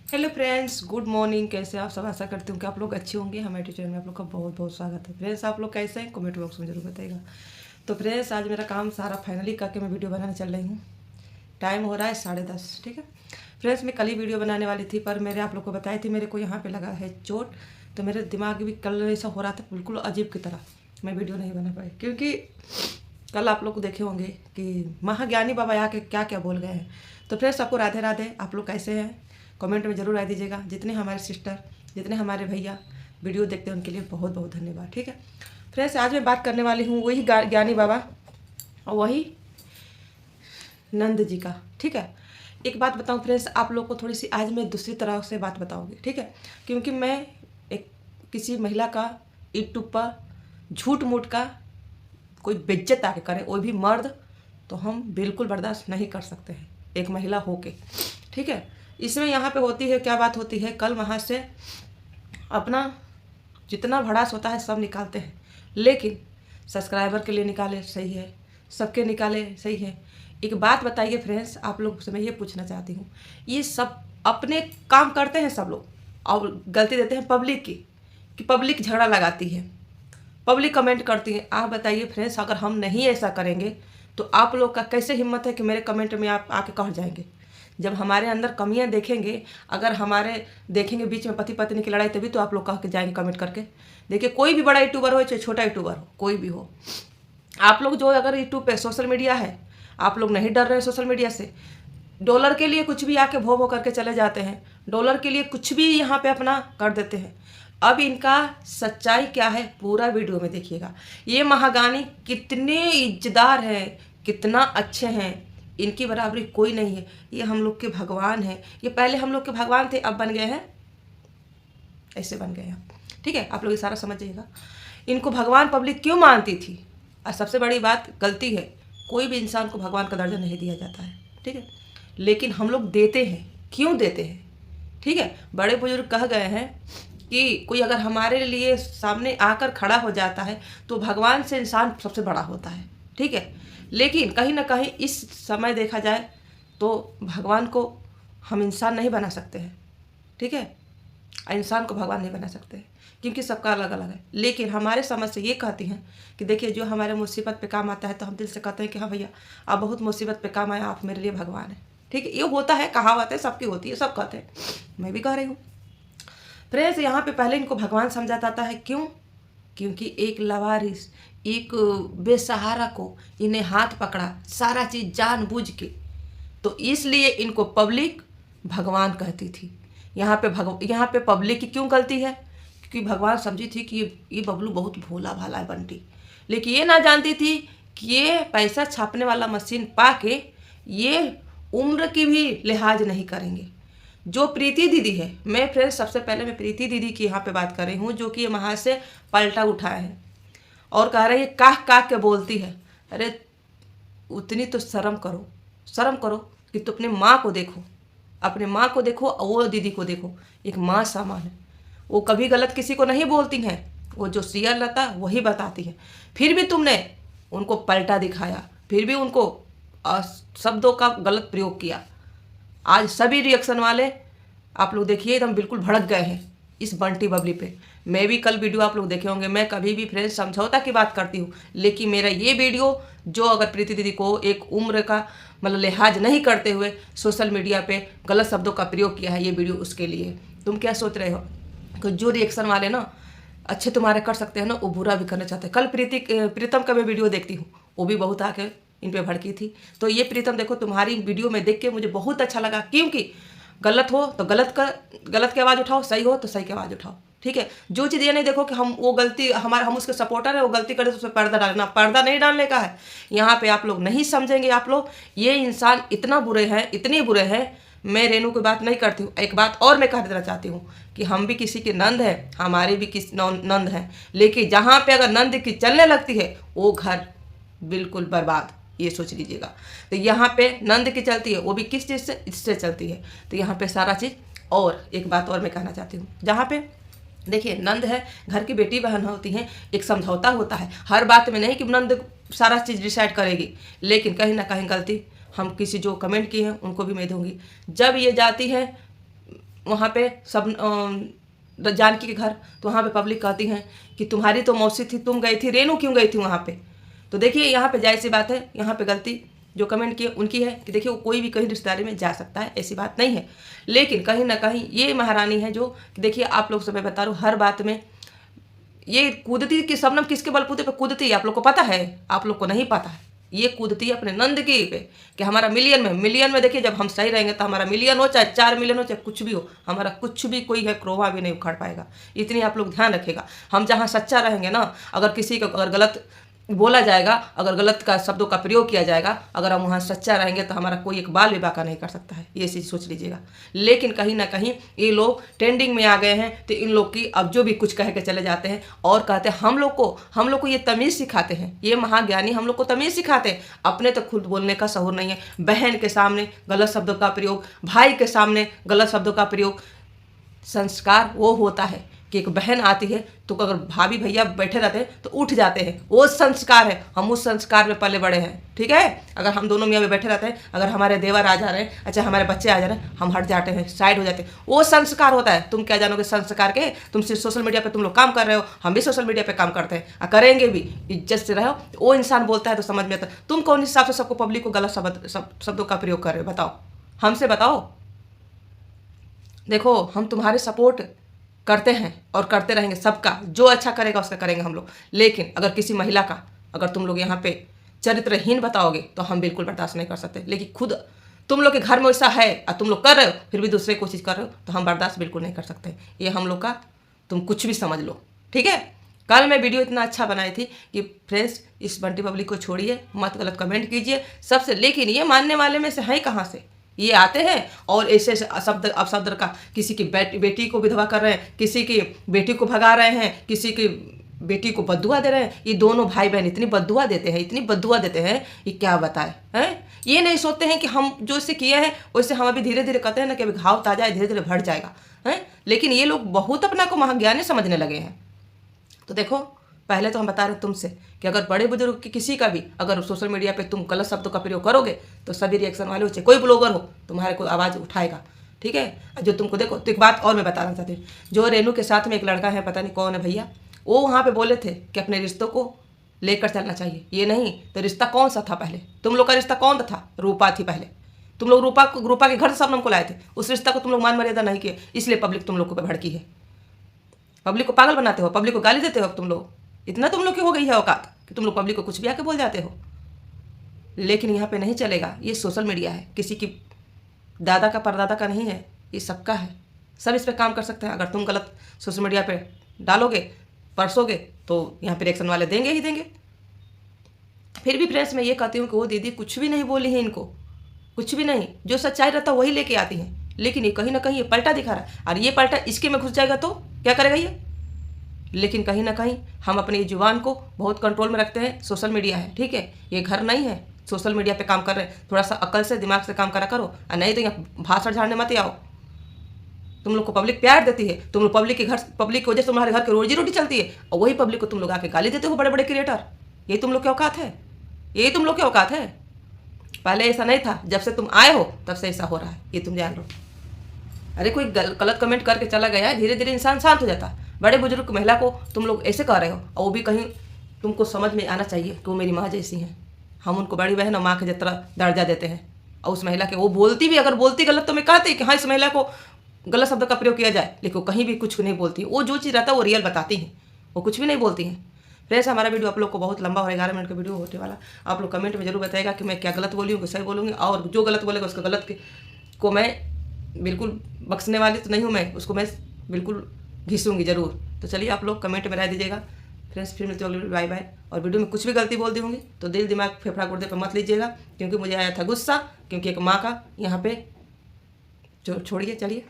Hello friends, good morning. कैसे आप सब? आशा करती हूँ कि आप लोग अच्छे होंगे। हमारे चैनल में आप लोग का बहुत बहुत स्वागत है। फ्रेंड्स, आप लोग कैसे हैं कमेंट बॉक्स में जरूर बताइएगा। तो फ्रेंड्स, आज मेरा काम सारा फाइनली करके मैं वीडियो बनाने चल रही हूँ। टाइम हो रहा है 10:30। ठीक है फ्रेंड्स, मैं कल ही वीडियो बनाने वाली थी, पर मेरे आप लोग को बताई थी मेरे को यहाँ पे लगा है चोट। तो मेरे दिमाग भी कल ऐसा हो रहा था बिल्कुल अजीब की तरह, मैं वीडियो नहीं बना पाई। क्योंकि कल आप लोग देखे होंगे कि महाज्ञानी बाबा आके क्या क्या बोल गए हैं। तो फ्रेंड्स, आपको राधे राधे। आप लोग कैसे हैं कमेंट में ज़रूर राय दीजिएगा। जितने हमारे सिस्टर, जितने हमारे भैया वीडियो देखते हैं उनके लिए बहुत बहुत धन्यवाद। ठीक है फ्रेंड्स, आज मैं बात करने वाली हूँ वही ज्ञानी बाबा और वही नंद जी का। ठीक है, एक बात बताऊँ फ्रेंड्स, आप लोग को थोड़ी सी आज मैं दूसरी तरह से बात बताऊँगी। ठीक है, क्योंकि मैं एक किसी महिला का यूट्यूब पर झूठ मूठ का कोई बेइज्जत आके करे, वो भी मर्द, तो हम बिल्कुल बर्दाश्त नहीं कर सकते हैं एक महिला होके। ठीक है, इसमें यहाँ पे होती है क्या बात होती है, कल वहाँ से अपना जितना भड़ास होता है सब निकालते हैं, लेकिन सब्सक्राइबर के लिए निकाले सही है, सबके निकाले सही है। एक बात बताइए फ्रेंड्स, आप लोग से मैं ये पूछना चाहती हूँ, ये सब अपने काम करते हैं सब लोग और गलती देते हैं पब्लिक की, कि पब्लिक झगड़ा लगाती है, पब्लिक कमेंट करती है। आप बताइए फ्रेंड्स, अगर हम नहीं ऐसा करेंगे तो आप लोग का कैसे हिम्मत है कि मेरे कमेंट में आप आके कह जाएंगे। जब हमारे अंदर कमियां देखेंगे, अगर हमारे देखेंगे बीच में पति पत्नी की लड़ाई, तभी तो आप लोग कह के जाएंगे कमेंट करके। देखिए, कोई भी बड़ा यूट्यूबर हो चाहे छोटा यूट्यूबर हो, कोई भी हो, आप लोग जो अगर यूट्यूब पे सोशल मीडिया है, आप लोग नहीं डर रहे सोशल मीडिया से, डॉलर के लिए कुछ भी आके भो भो करके चले जाते हैं, डॉलर के लिए कुछ भी यहाँ पे अपना कर देते हैं। अब इनका सच्चाई क्या है पूरा वीडियो में देखिएगा। ये महागानी कितने इज्जतदार हैं, कितना अच्छे हैं, इनकी बराबरी कोई नहीं है। ये हम लोग के भगवान हैं। ये पहले हम लोग के भगवान थे, अब बन गए हैं ऐसे बन गए हैं। ठीक है, आप लोग ये सारा समझिएगा। इनको भगवान पब्लिक क्यों मानती थी? और सबसे बड़ी बात, गलती है, कोई भी इंसान को भगवान का दर्जा नहीं दिया जाता है। ठीक है, लेकिन हम लोग देते हैं। क्यों देते हैं? ठीक है, बड़े बुजुर्ग कह गए हैं कि कोई अगर हमारे लिए सामने आकर खड़ा हो जाता है तो भगवान से इंसान सबसे बड़ा होता है। ठीक है, लेकिन कहीं ना कहीं इस समय देखा जाए तो भगवान को हम इंसान नहीं बना सकते हैं। ठीक है, इंसान को भगवान नहीं बना सकते हैं, क्योंकि सबका अलग अलग है। लेकिन हमारे समझ से ये कहती हैं कि देखिए, जो हमारे मुसीबत पे काम आता है तो हम दिल से कहते हैं कि हाँ भैया, आप बहुत मुसीबत पे काम आया, आप मेरे लिए भगवान है। ठीक है, ये होता है, कहावत है, सबकी होती है, सब कहते हैं, मैं भी कह रही हूँ। फ्रेंड्स, यहाँ पे पहले इनको भगवान समझा जाता है। क्यों? क्योंकि एक लवारिस, एक बेसहारा को इन्हें हाथ पकड़ा, सारा चीज़ जानबूझ के, तो इसलिए इनको पब्लिक भगवान कहती थी। यहाँ पे पब्लिक की क्यों गलती है? क्योंकि भगवान समझी थी कि ये बबलू बहुत भोला भाला है बंटी, लेकिन ये ना जानती थी कि ये पैसा छापने वाला मशीन पा के ये उम्र की भी लिहाज नहीं करेंगे। जो प्रीति दीदी है, मैं फ्रेंड्स सबसे पहले मैं प्रीति दीदी की यहाँ पे बात कर रही हूँ, जो कि ये वहाँ से पलटा उठाए हैं और कह रही है, काह काह के बोलती है। अरे उतनी तो शर्म करो, शर्म करो कि तुम अपनी माँ को देखो, अपने माँ को देखो और वो दीदी को देखो, एक माँ समान है। वो कभी गलत किसी को नहीं बोलती हैं, वो जो सियर रहता वही बताती है। फिर भी तुमने उनको पलटा दिखाया, फिर भी उनको शब्दों का गलत प्रयोग किया। आज सभी रिएक्शन वाले आप लोग देखिए एकदम बिल्कुल भड़क गए हैं इस बंटी बबली पे। मैं भी कल वीडियो आप लोग देखे होंगे, मैं कभी भी फ्रेंड्स समझौता की बात करती हूँ, लेकिन मेरा ये वीडियो जो अगर प्रीति दीदी को एक उम्र का मतलब लिहाज नहीं करते हुए सोशल मीडिया पे गलत शब्दों का प्रयोग किया है, ये वीडियो उसके लिए। तुम क्या सोच रहे हो कि जो रिएक्शन वाले ना अच्छे तुम्हारे कर सकते हैं ना, वो बुरा भी करना चाहते हैं। कल प्रीतम का मैं वीडियो देखती हूँ, वो भी बहुत आके इन पे भड़की थी। तो ये प्रीतम देखो, तुम्हारी वीडियो में देख के मुझे बहुत अच्छा लगा, क्योंकि गलत हो तो गलत की आवाज़ उठाओ, सही हो तो सही की आवाज़ उठाओ। ठीक है, जो चीज़ ये नहीं देखो कि हम वो गलती हम उसके सपोर्टर है, वो गलती करे तो उसमें पर्दा डालना, पर्दा नहीं डालने का है। यहाँ पे आप लोग नहीं समझेंगे। आप लोग, ये इंसान इतना बुरे हैं, इतने बुरे हैं। मैं रेनू की बात नहीं करती हूँ। एक बात और मैं कह देना चाहती हूँ कि हम भी किसी के नंद हैं, हमारे भी किसी नंद हैं, लेकिन जहाँ पे अगर नंद की चलने लगती है वो घर बिल्कुल बर्बाद, ये सोच लीजिएगा। तो यहाँ पे नंद की चलती है, वो भी किस चीज़ से? इससे चलती है। तो यहाँ पे सारा चीज़। और एक बात और मैं कहना चाहती हूँ, जहाँ पे देखिए नंद है, घर की बेटी बहन होती हैं, एक समझौता होता है। हर बात में नहीं कि नंद सारा चीज़ डिसाइड करेगी, लेकिन कहीं ना कहीं गलती हम किसी जो कमेंट किए हैं उनको भी मैं दूंगी। जब ये जाती है वहाँ पे सब जानकी के घर, तो वहाँ पे पब्लिक कहती हैं कि तुम्हारी तो मौसी थी, तुम गई थी, रेनू क्यों गई थी वहाँ पे। तो देखिए यहाँ पे जाहिर सी बात है, यहाँ पे गलती जो कमेंट किए उनकी है कि देखिए वो कोई भी कहीं रिश्तेदारी में जा सकता है, ऐसी बात नहीं है। लेकिन कहीं ना कहीं ये महारानी है जो देखिए आप लोग से मैं बता रहा हूँ, हर बात में ये कूदती कि शबनम किसके बलबूते पे कूदती है आप लोग को पता है? आप लोग को नहीं पता है। ये कूदती है अपने नंद की पे कि हमारा मिलियन में देखिए, जब हम सही रहेंगे तो हमारा मिलियन हो, चाहे 4 मिलियन हो, चाहे कुछ भी हो, हमारा कुछ भी कोई है क्रोवा भी नहीं उखाड़ पाएगा। इतनी आप लोग ध्यान रखेगा। हम जहाँ सच्चा रहेंगे ना, अगर किसी को अगर गलत बोला जाएगा, अगर गलत का शब्दों का प्रयोग किया जाएगा, अगर हम वहाँ सच्चा रहेंगे तो हमारा कोई एक बाल भी बाका नहीं कर सकता है, ये चीज़ सोच लीजिएगा। लेकिन कहीं ना कहीं ये लोग ट्रेंडिंग में आ गए हैं, तो इन लोग की अब जो भी कुछ कह के चले जाते हैं और कहते हैं हम लोग को ये तमीज़ सिखाते हैं, ये महाज्ञानी हम लोग को तमीज़ सिखाते हैं। अपने तो खुद बोलने का शऊर नहीं है। बहन के सामने गलत शब्दों का प्रयोग, भाई के सामने गलत शब्दों का प्रयोग। संस्कार वो होता है कि एक बहन आती है तो अगर भाभी भैया बैठे रहते हैं तो उठ जाते हैं, वो संस्कार है। हम उस संस्कार में पले बड़े हैं, ठीक है। अगर हम दोनों मियाँ में बैठे रहते हैं, अगर हमारे देवर आ जा रहे हैं, अच्छा हमारे बच्चे आ जा रहे हैं, हम हट जाते हैं, साइड हो जाते हैं, वो संस्कार होता है। तुम क्या जानोगे संस्कार के? तुम सिर्फ सोशल मीडिया पे तुम लोग काम कर रहे हो, हम भी सोशल मीडिया पे काम करते हैं और करेंगे भी। इज्जत से रहो। वो इंसान बोलता है तो समझ में आता है। तुम कौन हिसाब से सबको पब्लिक को गलत शब्दों का प्रयोग कर रहे हो? बताओ, हमसे बताओ। देखो हम तुम्हारे सपोर्ट करते हैं और करते रहेंगे, सबका जो अच्छा करेगा उसका करेंगे हम लोग। लेकिन अगर किसी महिला का अगर तुम लोग यहाँ पे चरित्रहीन बताओगे तो हम बिल्कुल बर्दाश्त नहीं कर सकते। लेकिन खुद तुम लोग के घर में वैसा है और तुम लोग कर रहे हो, फिर भी दूसरे को चीज़ कर रहे हो, तो हम बर्दाश्त बिल्कुल नहीं कर सकते। ये हम लोग का, तुम कुछ भी समझ लो, ठीक है। कल मैं वीडियो इतना अच्छा बनाई थी कि फ्रेंड्स इस बंटी पब्लिक को छोड़िए, मत गलत कमेंट कीजिए सबसे। लेकिन ये मानने वाले में से हैं कहाँ से? ये आते हैं और ऐसे शब्द अपशब्द का, किसी की बेटी को विधवा कर रहे हैं, किसी की बेटी को भगा रहे हैं, किसी की बेटी को बद्दुआ दे रहे हैं। ये दोनों भाई बहन इतनी बद्दुआ देते हैं, इतनी बद्दुआ देते हैं, ये क्या बताए हैं। ये नहीं सोचते हैं कि हम जो इससे किए हैं वैसे हम अभी धीरे धीरे कहते हैं ना कि अभी घाव ताजा है, धीरे धीरे भर जाएगा है। लेकिन ये लोग बहुत अपना को महाज्ञानी समझने लगे हैं। तो देखो, पहले तो हम बता रहे तुमसे कि अगर बड़े बुजुर्ग की किसी का भी अगर सोशल मीडिया पे तुम गलत शब्दों का प्रयोग करोगे तो सभी रिएक्शन वाले हो, चाहे कोई ब्लॉगर हो, तुम्हारे को आवाज़ उठाएगा, ठीक है। जो तुमको देखो, तो एक बात और मैं बताना चाहती हूँ। जो रेनू के साथ में एक लड़का है, पता नहीं कौन है भैया, वो वहाँ पे बोले थे कि अपने रिश्तों को लेकर चलना चाहिए। ये नहीं तो रिश्ता कौन सा था पहले? तुम लोग का रिश्ता कौन था? रूपा थी पहले। तुम लोग रूपा के घर से शबनम को लाए थे। उस रिश्ता को तुम लोग मान मर्यादा नहीं किए, इसलिए पब्लिक तुम लोग को भड़की है। पब्लिक को पागल बनाते हो, पब्लिक को गाली देते हो तुम लोग। इतना तुम लोग की हो गई है औकात कि तुम लोग पब्लिक को कुछ भी आके बोल जाते हो। लेकिन यहाँ पे नहीं चलेगा। ये सोशल मीडिया है, किसी की दादा का परदादा का नहीं है, ये सबका है। सब इस पर काम कर सकते हैं। अगर तुम गलत सोशल मीडिया पे डालोगे, परसोगे, तो यहाँ पे रिएक्शन वाले देंगे ही देंगे। फिर भी फ्रेंड्स मैं ये कहती हूँ कि वो दीदी कुछ भी नहीं बोली है, इनको कुछ भी नहीं, जो सच्चाई रहता वही लेके आती हैं। लेकिन ये कहीं ना कहीं ये पलटा दिखा रहा है, और ये पलटा इसके में घुस जाएगा तो क्या करेगा ये। लेकिन कहीं ना कहीं हम अपनी जुबान को बहुत कंट्रोल में रखते हैं। सोशल मीडिया है, ठीक है, ये घर नहीं है। सोशल मीडिया पे काम कर रहे हैं, थोड़ा सा अकल से दिमाग से काम करा करो, और नहीं तो यहाँ भाषण झाड़ने मत आओ। तुम लोग को पब्लिक प्यार देती है, तुम लोग पब्लिक की वजह से तुम्हारे घर की रोजी रोटी चलती है, और वही पब्लिक को तुम लोग आके गाली देते हो, बड़े बड़े क्रिएटर। यही तुम लोग की औकात है, यही तुम लोग की औकात है। पहले ऐसा नहीं था, जब से तुम आए हो तब से ऐसा हो रहा है, ये तुम जान लो। अरे कोई गलत कमेंट करके चला गया है, धीरे धीरे इंसान शांत हो जाता है। बड़े बुजुर्ग महिला को तुम लोग ऐसे कह रहे हो, और वो भी कहीं तुमको समझ में आना चाहिए कि वो मेरी माँ जैसी हैं। हम उनको बड़ी बहन और माँ के जितना दर्जा देते हैं, और उस महिला के वो बोलती भी, अगर बोलती गलत तो मैं कहती कि हाँ इस महिला को गलत शब्द का प्रयोग किया जाए, लेकिन वो कहीं भी कुछ नहीं बोलती। वो जो चीज़ रहता है वो रियल बताती हैं, वो कुछ भी नहीं बोलती हैं। फ्रेंड्स हमारा वीडियो आप लोग को बहुत लंबा हो, 11 मिनट का वीडियो होने वाला। आप लोग कमेंट में जरूर बताएगा कि मैं क्या गलत बोली हूँ, कि सही बोलूँगी, और जो गलत बोलेगा उसका गलत को मैं बिल्कुल बख्शने वाली तो नहीं हूँ, मैं उसको मैं बिल्कुल घिसूँगी ज़रूर। तो चलिए आप लोग कमेंट में राय दीजिएगा। फ्रेंड्स फिर मिलते हैं, बाय बाय। और वीडियो में कुछ भी गलती बोल दी होंगी तो दिल दिमाग फेफड़ा गुर्दे पर मत लीजिएगा, क्योंकि मुझे आया था गुस्सा, क्योंकि एक माँ का यहाँ पे छोड़िए। चलिए।